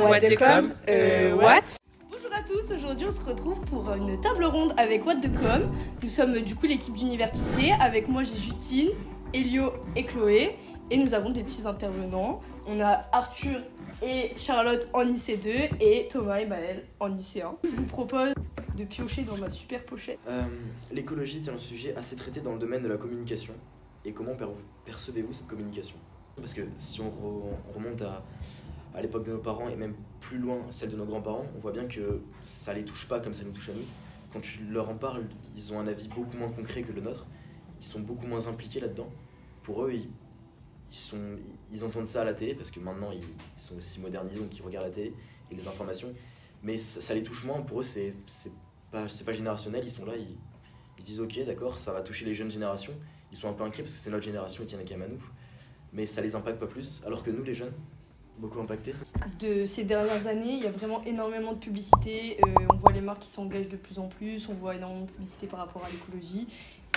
What the com? What? Bonjour à tous, aujourd'hui on se retrouve pour une table ronde avec What the com. Nous sommes du coup l'équipe d'Université. Avec moi j'ai Justine, Elio et Chloé. Et nous avons des petits intervenants. On a Arthur et Charlotte en IC2 et Thomas et Maël en IC1. Je vous propose de piocher dans ma super pochette. L'écologie est un sujet assez traité dans le domaine de la communication. Et comment percevez-vous cette communication? Parce que si on remonte à l'époque de nos parents et même plus loin, celle de nos grands-parents, on voit bien que ça les touche pas comme ça nous touche à nous. Quand tu leur en parles, ils ont un avis beaucoup moins concret que le nôtre. Ils sont beaucoup moins impliqués là-dedans. Pour eux, ils entendent ça à la télé parce que maintenant ils sont aussi modernisés, donc ils regardent la télé et les informations. Mais ça les touche moins. Pour eux, c'est pas générationnel. Ils sont là, ils disent ok, d'accord, ça va toucher les jeunes générations. Ils sont un peu inquiets parce que c'est notre génération, ils tiennent quand même à nous. Mais ça les impacte pas plus, alors que nous, les jeunes, beaucoup impactés. De ces dernières années, il y a vraiment énormément de publicité. On voit les marques qui s'engagent de plus en plus, on voit énormément de publicité par rapport à l'écologie.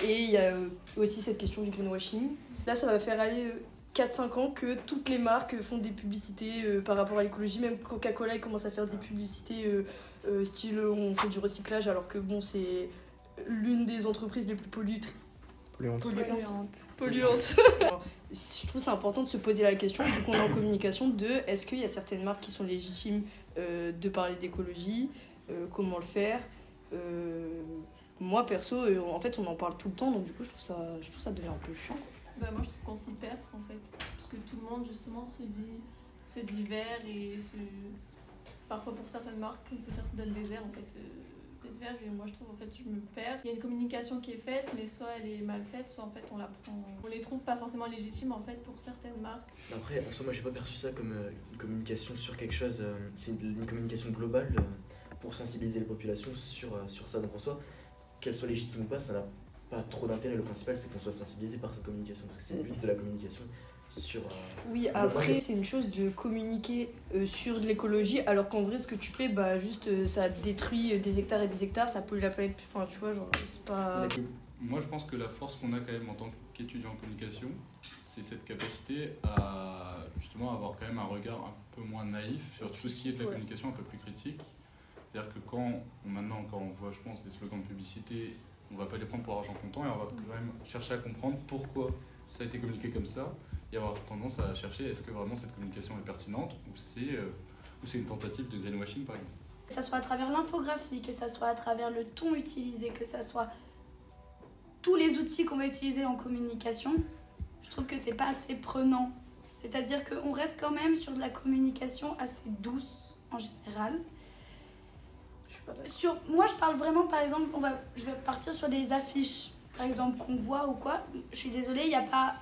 Et il y a aussi cette question du greenwashing. Là, ça va faire aller 4-5 ans que toutes les marques font des publicités par rapport à l'écologie. Même Coca-Cola commence à faire des publicités style on fait du recyclage, alors que bon, c'est l'une des entreprises les plus polluantes. Je trouve que c'est important de se poser la question, vu qu'on est en communication, de est-ce qu'il y a certaines marques qui sont légitimes de parler d'écologie, comment le faire. Moi perso, en fait on en parle tout le temps, donc du coup je trouve ça devient un peu chiant. Bah moi je trouve qu'on s'y perd en fait, parce que tout le monde justement se dit vert et parfois pour certaines marques on peut dire se donne des airs en fait. Vert, et moi je trouve en fait je me perds. Il y a une communication qui est faite, mais soit elle est mal faite, soit en fait on les trouve pas forcément légitimes en fait pour certaines marques. Après, en soi, moi j'ai pas perçu ça comme une communication sur quelque chose, c'est une communication globale pour sensibiliser les populations sur ça. Donc en soi, qu'elle soit légitime ou pas, ça n'a pas trop d'intérêt. Le principal c'est qu'on soit sensibilisé par cette communication, parce que c'est le but de la communication. Oui, après c'est une chose de communiquer sur de l'écologie, alors qu'en vrai ce que tu fais, bah juste ça détruit des hectares et des hectares, ça pollue la planète, enfin tu vois, genre c'est pas... Moi je pense que la force qu'on a quand même en tant qu'étudiant en communication, c'est cette capacité à justement avoir quand même un regard un peu moins naïf sur tout ce qui est de la communication un peu plus critique. C'est-à-dire que quand on voit je pense des slogans de publicité, on va pas les prendre pour argent comptant et on va quand même chercher à comprendre pourquoi ça a été communiqué comme ça. Et avoir tendance à chercher est-ce que vraiment cette communication est pertinente ou c'est une tentative de greenwashing par exemple. Que ça soit à travers l'infographie, que ça soit à travers le ton utilisé, que ça soit tous les outils qu'on va utiliser en communication, je trouve que c'est pas assez prenant. C'est-à-dire qu'on reste quand même sur de la communication assez douce en général. Moi je parle vraiment par exemple, je vais partir sur des affiches par exemple qu'on voit ou quoi. Je suis désolée, il n'y a pas...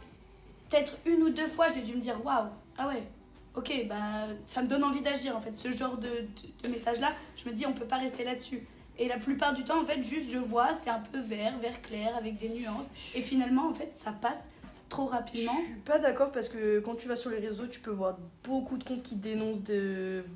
Peut-être une ou deux fois, j'ai dû me dire waouh, ah ouais, ok, bah ça me donne envie d'agir en fait. Ce genre de message-là, je me dis on peut pas rester là-dessus. Et la plupart du temps, en fait, juste je vois, c'est un peu vert clair avec des nuances. Et finalement, en fait, ça passe trop rapidement. Je suis pas d'accord parce que quand tu vas sur les réseaux, tu peux voir beaucoup de comptes qui dénoncent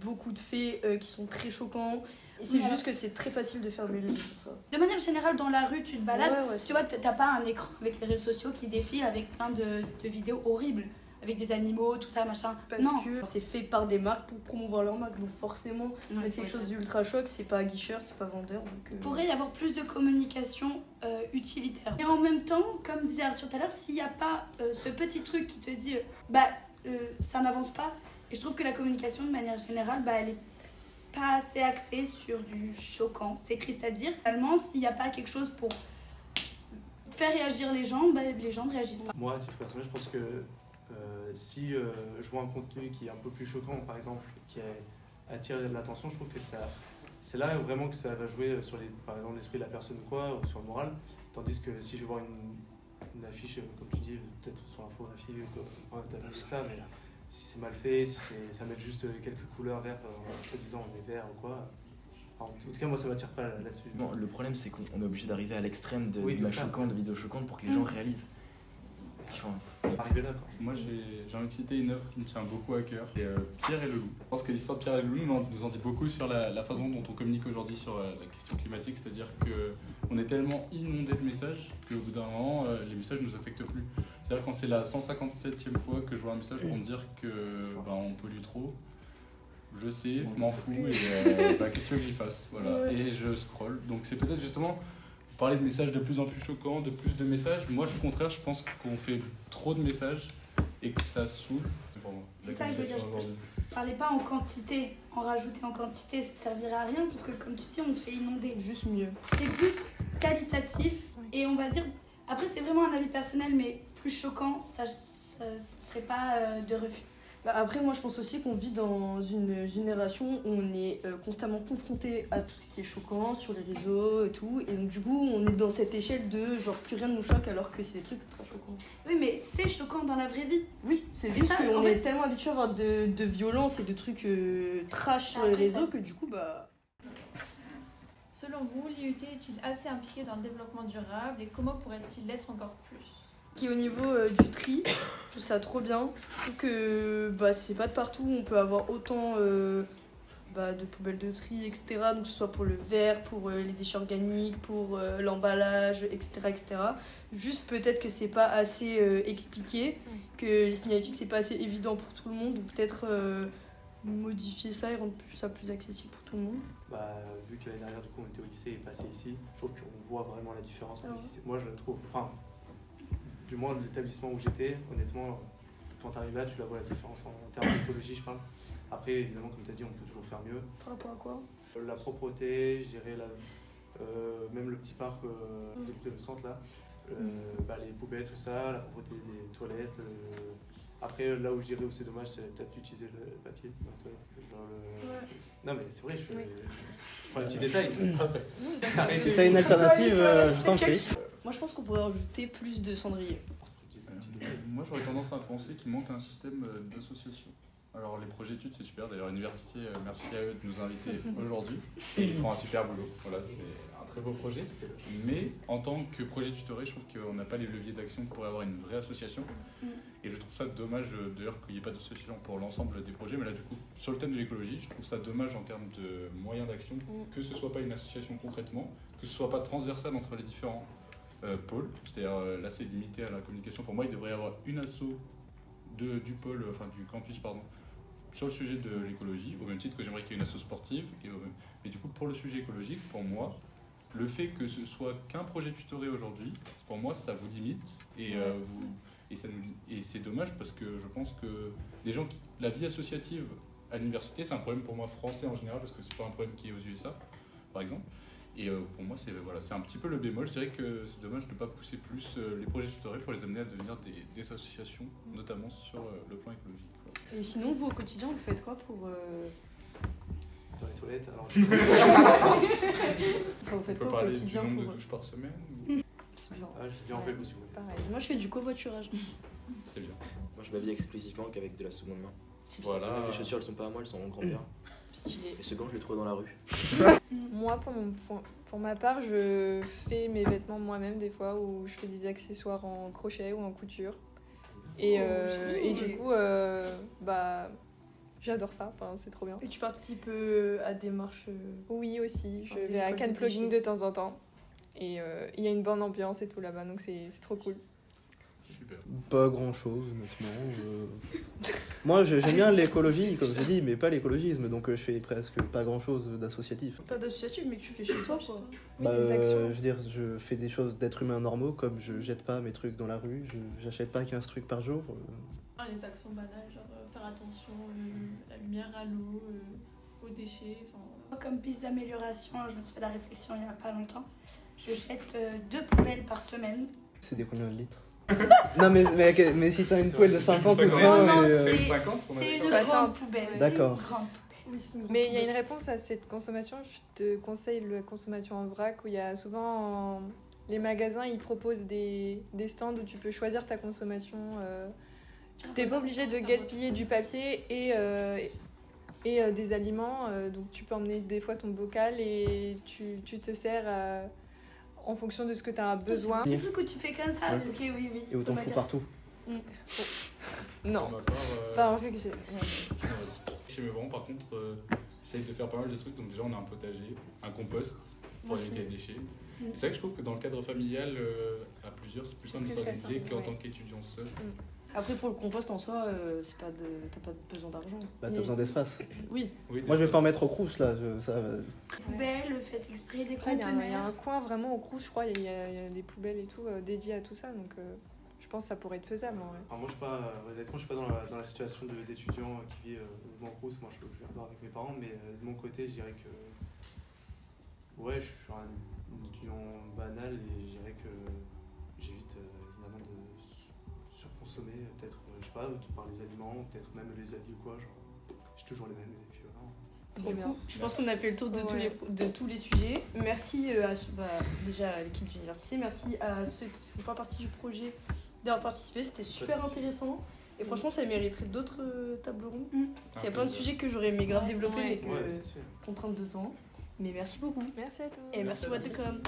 beaucoup de faits qui sont très choquants. Et c'est juste que c'est très facile de faire mêler sur ça. De manière générale, dans la rue, tu te balades, tu vois, t'as pas un écran avec les réseaux sociaux qui défilent avec plein de vidéos horribles, avec des animaux, tout ça, machin. Parce que c'est fait par des marques pour promouvoir leur marque, donc forcément, c'est quelque chose d'ultra choc, c'est pas guicheur, c'est pas vendeur. Donc, Il pourrait y avoir plus de communication utilitaire. Et en même temps, comme disait Arthur tout à l'heure, s'il n'y a pas ce petit truc qui te dit, ça n'avance pas, et je trouve que la communication, de manière générale, elle est pas assez axé sur du choquant, c'est triste à dire. Finalement, s'il n'y a pas quelque chose pour faire réagir les gens, les gens ne réagissent pas. Moi, à titre personnel, je pense que si je vois un contenu qui est un peu plus choquant, par exemple, qui attire l'attention, je trouve que c'est là vraiment que ça va jouer sur par exemple, l'esprit de la personne ou quoi, ou sur le moral. Tandis que si je vois une affiche, comme tu dis, peut-être sur l'infographie, t'as vu ça, mais si c'est mal fait, si ça met juste quelques couleurs vertes en disant on est vert ou quoi. En tout cas, moi ça m'attire pas là-dessus. Non, le problème c'est qu'on est obligé d'arriver à l'extrême d'images choquantes, de vidéos choquantes pour que les gens réalisent. Arriver là, quoi. Moi j'ai envie de citer une œuvre qui me tient beaucoup à cœur, c'est Pierre et le loup. Je pense que l'histoire de Pierre et le loup nous en dit beaucoup sur la façon dont on communique aujourd'hui sur la question climatique, c'est-à-dire qu'on est tellement inondé de messages qu'au bout d'un moment les messages ne nous affectent plus. C'est-à-dire quand c'est la 157e fois que je vois un message pour me dire que on pollue trop, je sais, m'en fous, et qu'est-ce que j'y fasse, voilà. Ouais. Et je scroll. Donc c'est peut-être justement parler de messages de plus en plus choquants, de plus de messages. Moi, je suis contraire, je pense qu'on fait trop de messages et que ça saoule. C'est ça que je veux dire, parlez pas en quantité, en rajouter en quantité, ça servirait à rien parce que comme tu dis, on se fait inonder. Juste mieux. C'est plus qualitatif et on va dire, après c'est vraiment un avis personnel, mais plus choquant, ça serait pas de refus. Bah après, moi je pense aussi qu'on vit dans une génération où on est constamment confronté à tout ce qui est choquant sur les réseaux et tout. Et donc du coup, on est dans cette échelle de genre plus rien ne nous choque alors que c'est des trucs très choquants. Oui, mais c'est choquant dans la vraie vie. Oui, c'est C'est juste ça, qu'on en est fait. tellement habitué à avoir de violence et de trucs trash sur les Après, réseaux ça- que du coup, bah. Selon vous, l'IUT est-il assez impliqué dans le développement durable et comment pourrait-il l'être encore plus? Qui est au niveau du tri, je trouve ça trop bien. Je trouve que bah, c'est pas de partout où on peut avoir autant de poubelles de tri, etc. Donc que ce soit pour le verre, pour les déchets organiques, pour l'emballage, etc., etc. Juste peut-être que c'est pas assez expliqué, que les signalétiques c'est pas assez évident pour tout le monde, ou peut-être modifier ça et rendre ça plus accessible pour tout le monde. Bah, vu que l'année dernière, du coup, on était au lycée et passé ici, je trouve qu'on voit vraiment la différence. Ah ouais. Moi, je la trouve, enfin, du moins l'établissement où j'étais, honnêtement, quand tu arrives là, tu la vois la différence en termes d'écologie, je parle. Après, évidemment, comme tu as dit, on peut toujours faire mieux. Par rapport à quoi? La propreté, je dirais, même le petit parc, c'est près du centre là, les poubelles, tout ça, la propreté des toilettes. Après, là où je dirais où c'est dommage, c'est peut-être d'utiliser le papier dans les toilettes. Genre Non, mais c'est vrai, je prends un petit détail. Si t'as une alternative, je t'en prie. Moi je pense qu'on pourrait rajouter plus de cendriers. Moi, j'aurais tendance à penser qu'il manque un système d'association. Alors, les projets d'études, c'est super. D'ailleurs, l'université, merci à eux de nous inviter aujourd'hui. Ils font un super boulot. Voilà, c'est un très beau projet. Mais en tant que projet tutoré, je trouve qu'on n'a pas les leviers d'action pour avoir une vraie association. Et je trouve ça dommage, d'ailleurs, qu'il n'y ait pas d'association pour l'ensemble des projets. Mais là, du coup, sur le thème de l'écologie, je trouve ça dommage en termes de moyens d'action que ce ne soit pas une association concrètement, que ce ne soit pas transversal entre les différents pôles. C'est-à-dire, là, c'est limité à la communication. Pour moi, il devrait y avoir une asso du pôle, enfin du campus, pardon, sur le sujet de l'écologie, au même titre que j'aimerais qu'il y ait une asso sportive. Mais du coup, pour le sujet écologique, pour moi, le fait que ce soit qu'un projet tutoré aujourd'hui, pour moi, ça vous limite et c'est dommage parce que je pense que la vie associative à l'université, c'est un problème pour moi français en général parce que c'est pas un problème qui est aux USA, par exemple. Et pour moi, c'est un petit peu le bémol. Je dirais que c'est dommage de ne pas pousser plus les projets tutorés pour les amener à devenir des associations, notamment sur le plan écologique. Et sinon, vous au quotidien, vous faites quoi pour. Dans les toilettes, alors Enfin, vous On faites peut quoi au parler du quotidien nombre pour. de douches par semaine C'est bien. je dis en vélo si vous voulez. Pareil. Moi, je fais du covoiturage. C'est bien. Moi, je m'habille exclusivement qu'avec de la seconde main. Voilà. Même les chaussures, elles sont pas à moi, elles sont à mon grand-père. Stylé. Et ce gant, je l'ai trouvé dans la rue. Moi, pour ma part, je fais mes vêtements moi-même des fois, où je fais des accessoires en crochet ou en couture. Et du coup, j'adore ça, enfin, c'est trop bien. Et tu participes à des marches. Oui, aussi, je Enfin, des vais à récoltes Cannes de Plugging déchets. de temps en temps. Et il y a une bonne ambiance et tout là-bas, donc c'est trop cool. Super. Pas grand chose, honnêtement. Moi, j'aime bien l'écologie, comme je dis, mais pas l'écologisme, donc je fais presque pas grand chose d'associatif. Pas d'associatif, mais que tu fais chez toi, quoi. Oui, des actions. Je veux dire, je fais des choses d'êtres humains normaux, comme je jette pas mes trucs dans la rue, j'achète pas 15 trucs par jour. Les actions banales, genre faire attention à la lumière, à l'eau, aux déchets. Comme piste d'amélioration, je me suis fait la réflexion il y a pas longtemps. Je jette 2 poubelles par semaine. C'est des combien de litres? Non, mais si t'as une poêle de 50 ou Non, 20, non, mais, c'est 50, on a C'est dit. une 60. grande poubelle. D'accord. Une grande poubelle. Mais il y a une réponse à cette consommation. Je te conseille la consommation en vrac, où il y a souvent les magasins, ils proposent des stands où tu peux choisir ta consommation. T'es pas obligé de gaspiller du papier et des aliments, donc tu peux emmener des fois ton bocal et tu te sers en fonction de ce que tu as besoin. Des trucs où tu fais comme ça. Ouais. Ok, oui, oui. et où t'en fous partout. Non, Pour ma part, pas en règle générale. chez mes parents, par contre, j'essaye de faire pas mal de trucs. Donc déjà, on a un potager, un compost pour Moi éviter les déchets. Et c'est vrai que je trouve que dans le cadre familial, à plusieurs, c'est plus simple de Plus s'organiser facile, qu'en ouais. tant qu'étudiant seul. Après, pour le compost en soi, t'as pas besoin d'argent. Bah, t'as besoin d'espace. Oui. Oui, Moi, je vais pas en mettre au crous là. Poubelle, faites exprès des Après, il y a un conteneurs. coin vraiment au Crous, je crois, il y a des poubelles et tout dédiées à tout ça, donc je pense que ça pourrait être faisable en vrai. Alors moi, honnêtement, je suis pas dans la situation d'étudiant qui vit au Crous. Moi, je vis encore avec mes parents, mais de mon côté, je dirais que ouais, je suis un étudiant banal et je dirais que j'évite évidemment de surconsommer, peut-être, je sais pas, par les aliments, peut-être même les habits ou quoi. Genre, j'ai toujours les mêmes et puis voilà. Trop bien. Je pense qu'on a fait le tour de, Ouais. tous les sujets. Merci déjà à l'équipe d'université, merci à ceux qui ne font pas partie du projet d'avoir participé, c'était super intéressant. Et franchement, ça mériterait d'autres tables rondes. Parce qu'il y a plein de sujets que j'aurais aimé grave développer, mais que Ouais, c'est sûr. contrainte de temps. Mais merci beaucoup. Merci à tous. Et merci Wattecom.